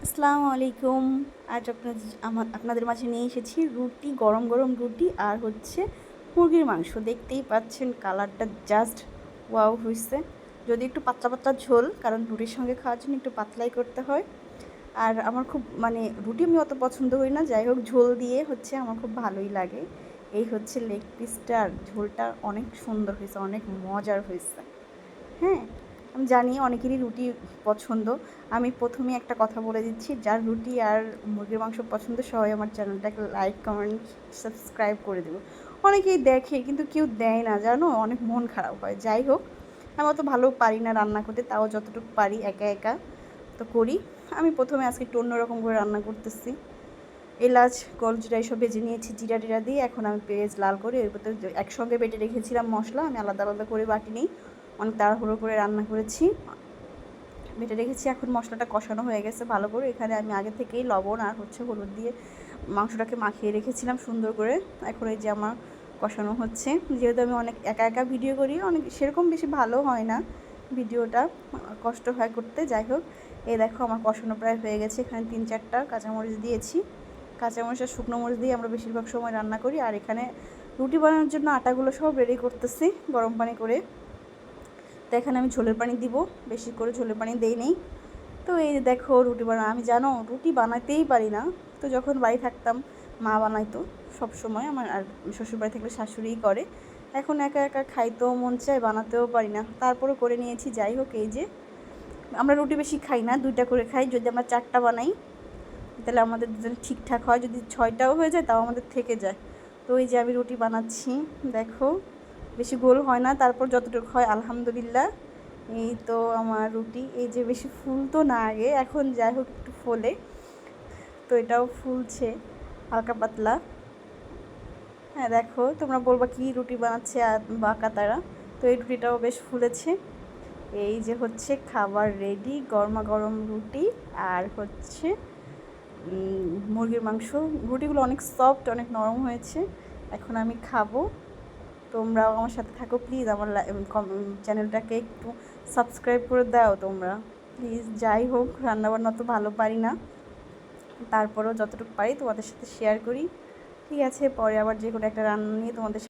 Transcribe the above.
আসসালামু আলাইকুম। আজ আপনাদের মাঝে নিয়ে এসেছি রুটি, গরম গরম রুটি আর হচ্ছে মুরগির মাংস। দেখতেই পাচ্ছেন কালারটা জাস্ট ওয়াও হইছে। যদি একটু পাতলা পাতলা ঝোল, কারণ রুটির সঙ্গে খাওয়ার জন্য একটু পাতলাই করতে হয়। আর আমার খুব রুটি আমি অত পছন্দ করি না, যাই হোক ঝোল দিয়ে হচ্ছে আমার খুব ভালোই লাগে। এই হচ্ছে লেগ পিসটা, আর ঝোলটা অনেক সুন্দর হয়েছে, অনেক মজার হয়েছে। হ্যাঁ, আমি জানি অনেকেরই রুটি পছন্দ। আমি প্রথমেই একটা কথা বলে দিচ্ছি, যার রুটি আর মুরগির মাংস পছন্দ সবাই আমার চ্যানেলটাকে লাইক, কমেন্ট, সাবস্ক্রাইব করে দেবো। অনেকেই দেখে কিন্তু কেউ দেয় না, জানো, অনেক মন খারাপ হয়। যাই হোক, আমি অত ভালো পারি না রান্না করতে, তাও যতটুকু পারি একা একা তো করি। আমি প্রথমে আজকে একটু অন্যরকম করে রান্না করতেছি। এলাচ, গোলজিরা এসব ভেজে নিয়েছি জিরা টিরা দিয়ে। এখন আমি পেঁয়াজ লাল করে এর ভিতরে একসঙ্গে বেটে রেখেছিলাম মশলা, আমি আলাদা আলাদা করে বাটি নেই, অনেক তাড়াহুড়ো করে রান্না করেছি, বেটে রেখেছি। এখন মশলাটা কষানো হয়ে গেছে ভালো করে। এখানে আমি আগে থেকেই লবণ আর হচ্ছে হলুদ দিয়ে মাংসটাকে মাখিয়ে রেখেছিলাম সুন্দর করে। এখন এই যে আমার কষানো হচ্ছে। যেহেতু আমি অনেক একা একা ভিডিও করি, অনেক সেরকম বেশি ভালো হয় না ভিডিওটা, কষ্ট হয় করতে। যাই হোক, এই দেখো আমার কষানো প্রায় হয়ে গেছে। এখানে 3-4টা কাঁচামরিচ দিয়েছি। কাঁচামরিচ আর শুকনো মরিচ দিয়ে আমরা বেশিরভাগ সময় রান্না করি। আর এখানে রুটি বানানোর জন্য আটাগুলো সব রেডি করতেছি গরম পানি করে। তো এখানে আমি ঝোলের পানি দিব, বেশি করে ঝোলের পানি দেই নেই। তো এই দেখো রুটি আমি জানো রুটি বানাতেই পারি না। তো যখন বাড়ি থাকতাম মা বানাইতো সব সময়, আমার আর শ্বশুরবাড়ি থাকলে শাশুড়িই করে। এখন একা একা খাইতেও মন চায়, বানাতেও পারি না, তারপরে করে নিয়েছি। যাই হোক, এই যে আমরা রুটি বেশি খাই না, 2টা করে খাই। যদি আমরা 4টা বানাই তাহলে আমাদের দুজন ঠিকঠাক হয়, যদি 6টাও হয়ে যায় তাও আমাদের থেকে যায়। তো এই যে আমি রুটি বানাচ্ছি, দেখো বেশি গোল হয় না, তারপর যতটুকু হয় আলহামদুলিল্লাহ। এই তো আমার রুটি, এই যে বেশি ফুল তো না আগে, এখন যাই হোক একটু ফোলে। তো এটাও ফুলছে হালকা পাতলা। হ্যাঁ দেখো, তোমরা বলবা কি রুটি বানাচ্ছে বাঁকা তারা। তো এই রুটিটাও বেশ ফুলেছে। এই যে হচ্ছে খাবার রেডি, গরমা গরম রুটি আর হচ্ছে মুরগির মাংস। রুটিগুলো অনেক সফট, অনেক নরম হয়েছে। এখন আমি খাবো। তোমরাও আমার সাথে থাকো প্লিজ, আমার চ্যানেলটাকে একটু সাবস্ক্রাইব করে দাও তোমরা প্লিজ। যাই হোক, রান্নাবান্না তো ভালো পারি না, তারপরেও যতটুকু পারি তোমাদের সাথে শেয়ার করি। ঠিক আছে, পরে আবার যে কোনো একটা রান্না নিয়ে তোমাদের